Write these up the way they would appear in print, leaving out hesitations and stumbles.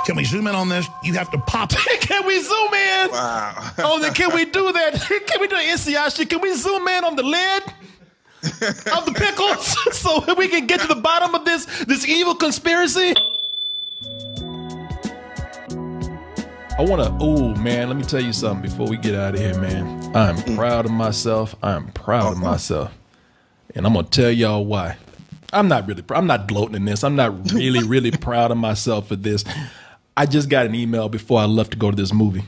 Can we zoom in on this? You have to pop it. Can we zoom in? Wow. Can we do that? Can we do NCI shit? Can we zoom in on the lid of the pickles so we can get to the bottom of this evil conspiracy? Oh man, let me tell you something before we get out of here, man. I'm proud of myself. I'm proud of myself. And I'm going to tell y'all why. I'm not gloating in this. I'm not really proud of myself for this. I just got an email before I left to go to this movie.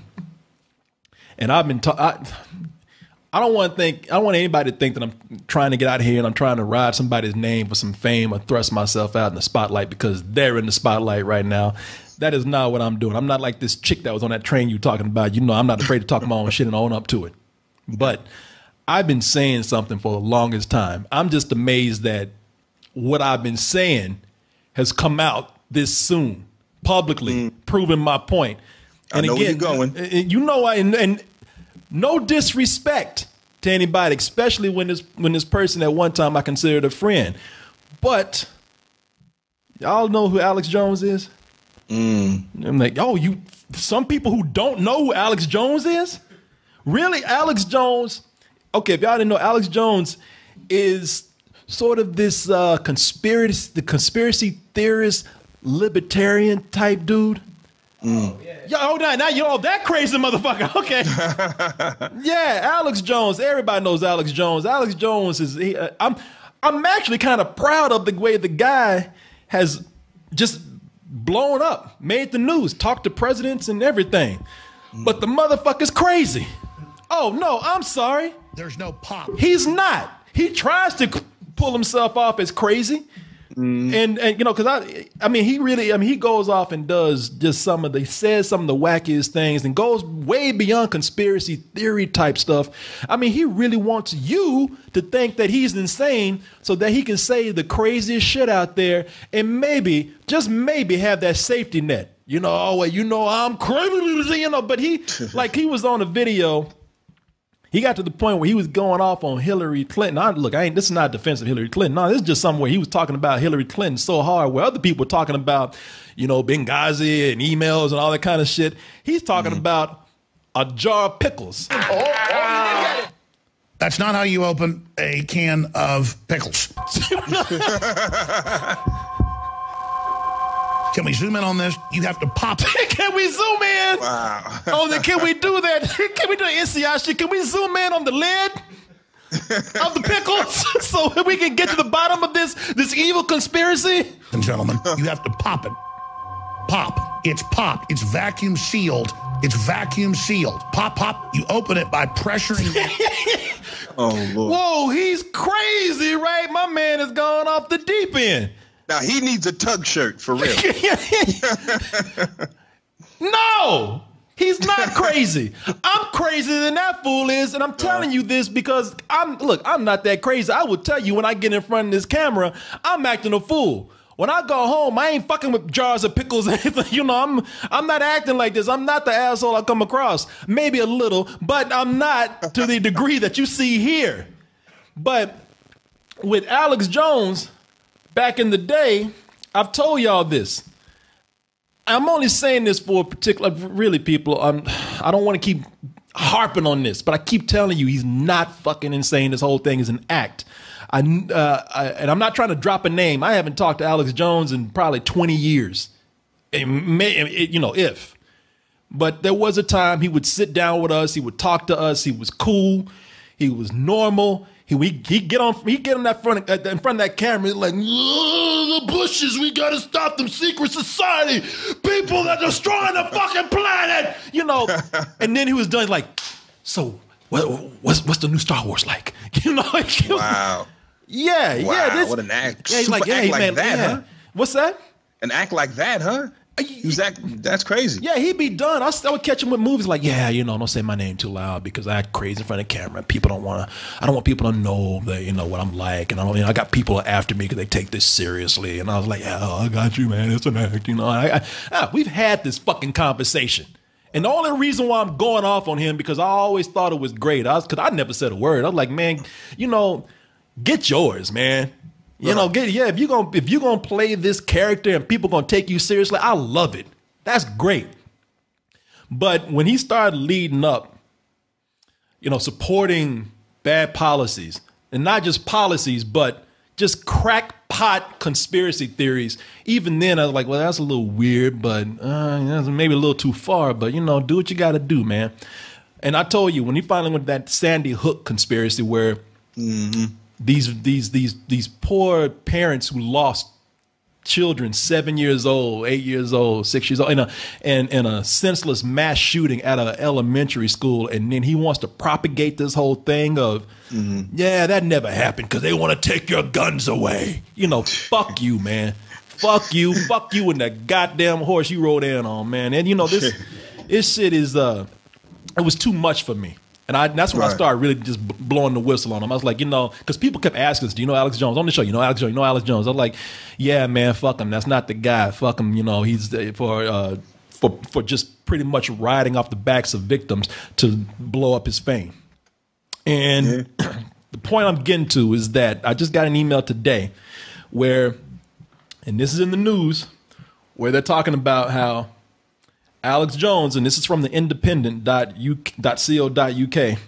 And I've been I don't want anybody to think that I'm trying to get out of here and I'm trying to ride somebody's name for some fame or thrust myself out in the spotlight because they're in the spotlight right now. That is not what I'm doing. I'm not like this chick that was on that train you talking about. You know, I'm not afraid to talk my own shit and own up to it. But I've been saying something for the longest time. I'm just amazed that what I've been saying has come out this soon, publicly, proving my point. And I know again, where you're going. You know, and no disrespect to anybody, especially when this person at one time I considered a friend. But y'all know who Alex Jones is? I'm like, some people who don't know who Alex Jones is? Really? Alex Jones? Okay, if y'all didn't know, Alex Jones is sort of this conspiracy theorist, libertarian type dude. Now you know that crazy motherfucker. Okay. Yeah, Alex Jones. Everybody knows Alex Jones. Alex Jones is. I'm actually kind of proud of the way the guy has just blown up, made the news, talked to presidents and everything. But the motherfucker's crazy. Oh no, I'm sorry. There's no pop. He's not. He tries to pull himself off as crazy. And you know, because he goes off and does just says some of the wackiest things and goes way beyond conspiracy theory type stuff. I mean, he really wants you to think that he's insane so that he can say the craziest shit out there and maybe, just maybe, have that safety net. You know, I'm crazy, you know, but he was on a video. He got to the point where he was going off on Hilary Clinton. This is not defense of Hilary Clinton. No, this is just something where he was talking about Hilary Clinton so hard, where other people were talking about, you know, Benghazi and emails and all that kind of shit. He's talking about a jar of pickles. That's not how you open a can of pickles. Can we zoom in on this? You have to pop it. Can we zoom in? Wow. Can we do that? Can we do NCI shit? Can we zoom in on the lid of the pickles so we can get to the bottom of this evil conspiracy? Ladies and gentlemen, you have to pop it. Pop. It's popped. It's vacuum sealed. It's vacuum sealed. Pop, pop. You open it by pressuring. Oh, Lord. Whoa, he's crazy, right? My man has gone off the deep end. Now, he needs a tug shirt, for real. No, he's not crazy. I'm crazier than that fool is, and I'm telling you this because I'm not that crazy. I will tell you when I get in front of this camera, I'm acting a fool. When I go home, I ain't fucking with jars of pickles or anything. You know, I'm not acting like this. I'm not the asshole I come across. Maybe a little, but I'm not to the degree that you see here. But with Alex Jones, back in the day, I've told y'all this. I'm only saying this for a particular, really, people. I don't want to keep harping on this, but I keep telling you, he's not fucking insane. This whole thing is an act. And I'm not trying to drop a name. I haven't talked to Alex Jones in probably 20 years. But there was a time he would sit down with us. He would talk to us. He was cool. He was normal. He'd get in that front in front of that camera. He's like, the Bushes, we gotta stop them, secret society, people that are destroying the fucking planet, you know. And then he was done like, so what's the new Star Wars like? You know, Wow. Yeah. What an act. Yeah, he's like, act like man, that, yeah. huh? What's that? An act like that, huh? That's crazy. Yeah, he'd be done. I would catch him with movies like, don't say my name too loud because I act crazy in front of the camera. I don't want people to know that, you know, what I'm like. And I got people after me because they take this seriously. And I was like, I got you, man. It's an act, you know. We've had this fucking conversation. And the only reason why I'm going off on him because I always thought it was great. Because I never said a word. I was like, man, you know, get yours, man. You know, if you're gonna play this character and people gonna take you seriously, I love it. That's great. But when he started leading up, supporting bad policies, and not just policies, but just crackpot conspiracy theories, even then I was like, well, that's a little weird, but that's maybe a little too far, but do what you got to do, man. And I told you, when he finally went that Sandy Hook conspiracy where these poor parents who lost children 7 years old, 8 years old, 6 years old in a senseless mass shooting at an elementary school, and then he wants to propagate this whole thing of yeah, that never happened because they want to take your guns away. Fuck you, man. Fuck you and that goddamn horse you rode in on, man. And this shit is it was too much for me. And that's when I started really just blowing the whistle on him. I was like, because people kept asking us, do you know Alex Jones? On the show, Alex Jones, Alex Jones. I was like, yeah, man, fuck him. That's not the guy. Fuck him. He's for just pretty much riding off the backs of victims to blow up his fame. And the point I'm getting to is that I just got an email today where, and this is in the news, where they're talking about how Alex Jones, and this is from the independent.co.uk,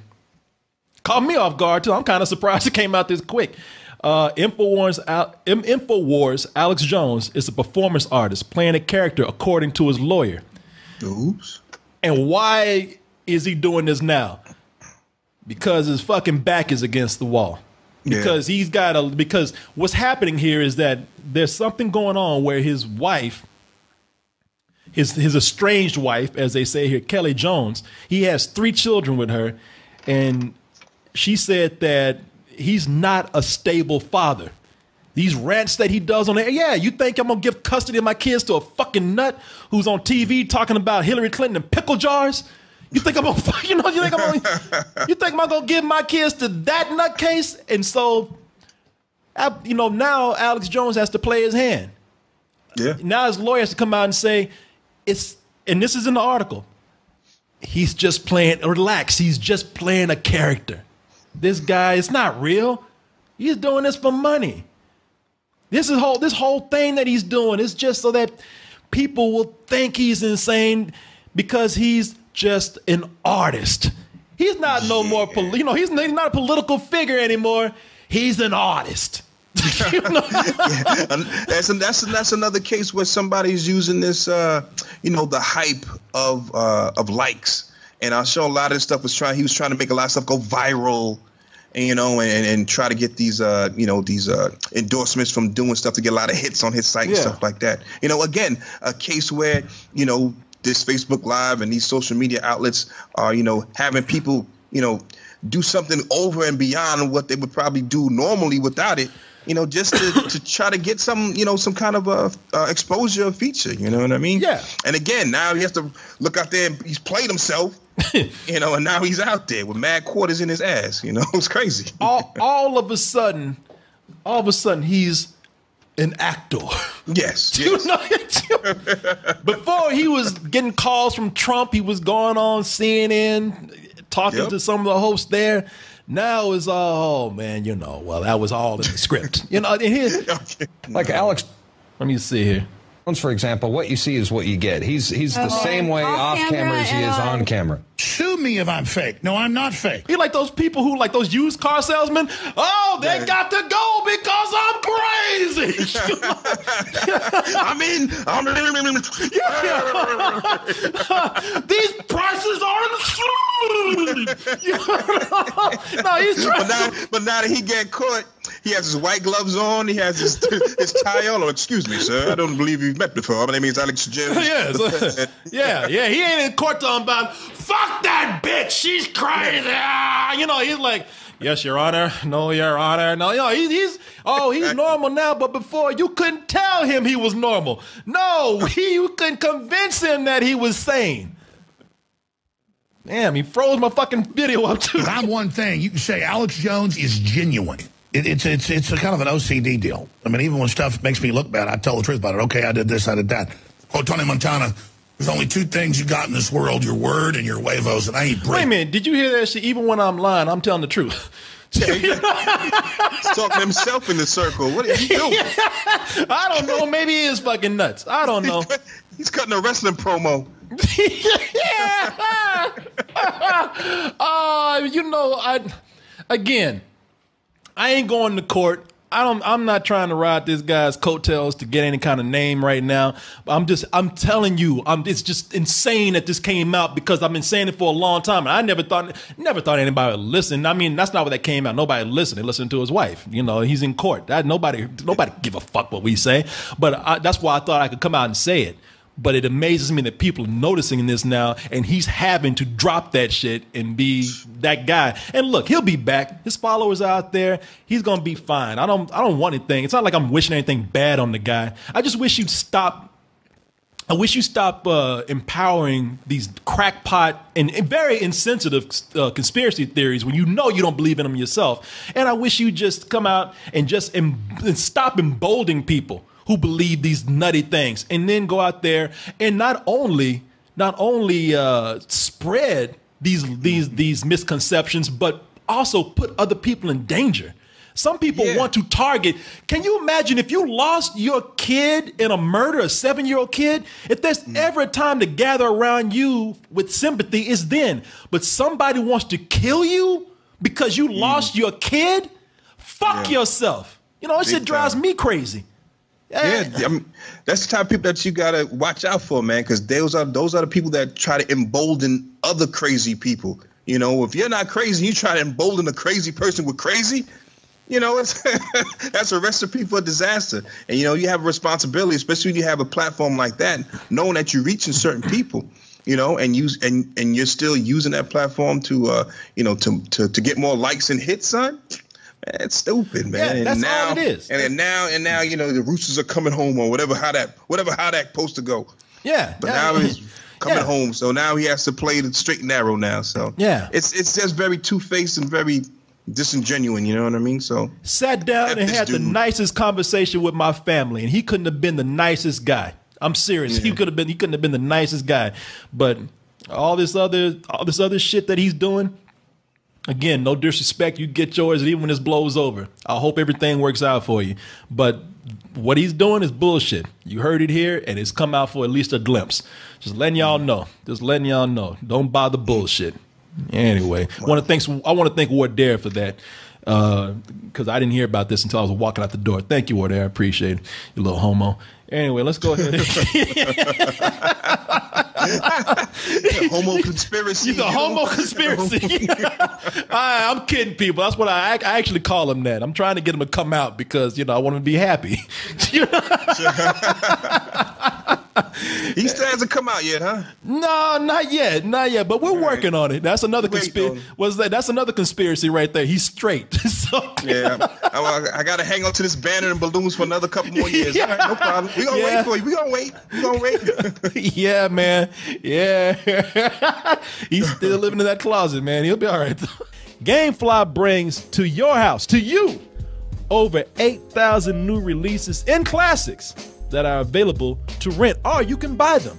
caught me off guard too. I'm kind of surprised it came out this quick. Infowars Alex Jones is a performance artist playing a character according to his lawyer. Oops. And why is he doing this now? Because his fucking back is against the wall. Because because what's happening here is that there's something going on where his wife, his estranged wife, as they say here, Kelly Jones, he has 3 children with her, and she said that he's not a stable father. These rants that he does on there, yeah, you think I'm gonna give custody of my kids to a fucking nut who's on TV talking about Hilary Clinton and pickle jars? You think I'm gonna, you think I'm gonna give my kids to that nutcase? And so, now Alex Jones has to play his hand. Yeah. Now his lawyer has to come out and say, and this is in the article, he's just playing, relax, he's just playing a character. This guy, it's not real. He's doing this for money. This whole thing that he's doing is just so that people will think he's insane because he's just an artist. He's not no more, he's not a political figure anymore. He's an artist. That's another case where somebody's using this, the hype of likes. And I'm sure a lot of this stuff he was trying to make a lot of stuff go viral, and try to get these, these endorsements from doing stuff to get a lot of hits on his site and stuff like that. Again, a case where, this Facebook Live and these social media outlets are, having people, do something over and beyond what they would probably do normally without it, just to try to get some, some kind of exposure feature. You know what I mean? Yeah. And again, now he has to look out there and he's played himself, and now he's out there with mad quarters in his ass. It's crazy. all of a sudden, he's an actor. Yes. Before he was getting calls from Trump, he was going on CNN, talking to some of the hosts there. Now it's all, man, that was all in the script. And like Alex. Let me see here. For example, what you see is what you get. He's the same way off camera as he is on camera. Sue me if I'm fake. No, I'm not fake. He like those people who like those used car salesmen. Oh, they got to go because I'm crazy. These prices are insane. No, he's trying. But now that he get caught, he has his white gloves on. He has his tie on. Oh, excuse me, sir. I don't believe you've met before. My name is Alex Jones. Yes. Yeah. He ain't in court talking about, fuck that bitch. She's crazy. He's like, yes, Your Honor. No, Your Honor. No, he's normal now. But before, you couldn't tell him he was normal. No, you couldn't convince him that he was sane. Damn, he froze my fucking video up too. I'm one thing. You can say Alex Jones is genuine. It's a kind of an OCD deal. I mean, even when stuff makes me look bad, I tell the truth about it. Okay, I did this, I did that. Oh, Tony Montana, there's only 2 things you got in this world, your word and your huevos, and I ain't break. Wait a minute, did you hear that shit? Even when I'm lying, I'm telling the truth. He's talking to himself in the circle. What are you doing? I don't know. Maybe he is fucking nuts. I don't know. He's cutting a wrestling promo. I ain't going to court. I'm not trying to ride this guy's coattails to get any kind of name right now. I'm telling you, it's just insane that this came out, because I've been saying it for a long time, and I never thought anybody would listen. I mean, that's not what that came out. Nobody listened. They listened to his wife. He's in court. Nobody give a fuck what we say. But that's why I thought I could come out and say it. But it amazes me that people are noticing this now, and he's having to drop that shit and be that guy. And look, he'll be back. His followers are out there. He's gonna be fine. I don't want anything. It's not like I'm wishing anything bad on the guy. I just wish you'd stop. I wish you stop empowering these crackpot and very insensitive conspiracy theories when you don't believe in them yourself. And I wish you just come out and just stop emboldening people who believe these nutty things, and then go out there and not only spread these misconceptions, but also put other people in danger. Some people want to target. Can you imagine if you lost your kid in a murder, a 7-year-old kid? If there's ever a time to gather around you with sympathy, it's then. But somebody wants to kill you because you lost your kid? Fuck yourself. It shit drives me crazy. Yeah, I mean, that's the type of people that you gotta watch out for, man, because those are the people that try to embolden other crazy people. If you're not crazy, you try to embolden a crazy person with crazy. That's a recipe for disaster. And you have a responsibility, especially when you have a platform like that, knowing that you're reaching certain people. And you're still using that platform to get more likes and hits, son. Man, it's stupid, man. Yeah, that's all it is. And now, the Roosters are coming home, or whatever how that supposed to go. Yeah. But now he's coming home, so now he has to play the straight and narrow now. So it's just very two-faced and very disingenuous. You know what I mean? So sat down and had the nicest conversation with my family, and he couldn't have been the nicest guy. I'm serious. Yeah. He couldn't have been the nicest guy. But all this other shit that he's doing. Again, no disrespect. You get yours even when this blows over. I hope everything works out for you. But what he's doing is bullshit. You heard it here, and it's come out for at least a glimpse. Just letting y'all know. Don't buy the bullshit. Anyway, I want to thank Ward Dare for that, because I didn't hear about this until I was walking out the door. Thank you, Ward Dare. I appreciate it, you little homo. Anyway, let's go ahead. Homo conspiracy. He's a homo conspiracy. I'm kidding people. That's what I actually call him that. I'm trying to get him to come out because, I want him to be happy. He still hasn't come out yet, huh? No, not yet. But we're working on it. That's another conspiracy. That's another conspiracy right there. He's straight. Yeah, I got to hang on to this banner and balloons for another couple more years. All right, no problem. We're going to wait for you. We're going to wait. Yeah, man. Yeah. He's still living in that closet, man. He'll be all right. Gamefly brings to your house, to you, over 8,000 new releases and classics that are available to rent, or you can buy them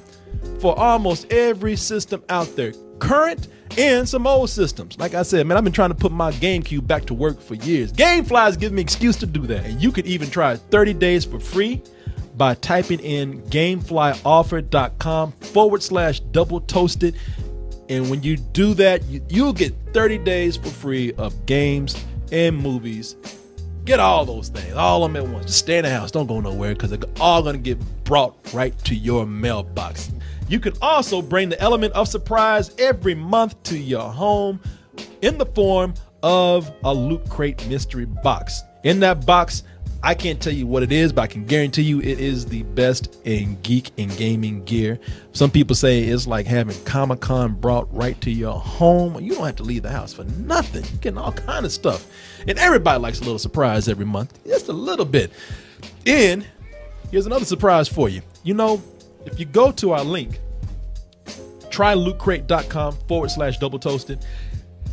for almost every system out there, current and some old systems. Like I said, man, I've been trying to put my GameCube back to work for years. Gamefly is giving me an excuse to do that. And you can even try 30 days for free by typing in gameflyoffer.com/double toasted. And when you do that, you'll get 30 days for free of games and movies. Get all those things, all of them at once. Just stay in the house. Don't go nowhere, because they're all going to get brought right to your mailbox. You can also bring the element of surprise every month to your home in the form of a Loot Crate mystery box. In that box, I can't tell you what it is, but I can guarantee you it is the best in geek and gaming gear. Some people say it's like having Comic-Con brought right to your home. You don't have to leave the house for nothing. You're getting all kind of stuff. And everybody likes a little surprise every month. Just a little bit. And here's another surprise for you. If you go to our link, trylootcrate.com/double toasted,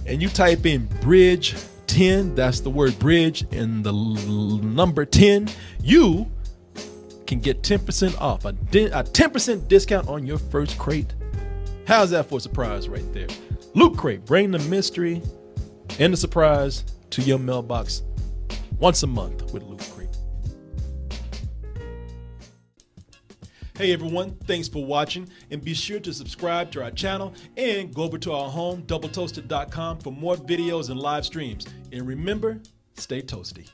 and you type in bridge 10, that's the word bridge and the number 10, you can get 10% off, a 10% discount on your first crate. How's that for a surprise right there? Loot Crate, bring the mystery and the surprise to your mailbox once a month with Loot Crate. Hey everyone, thanks for watching, and be sure to subscribe to our channel and go over to our home, doubletoasted.com, for more videos and live streams. And remember, stay toasty.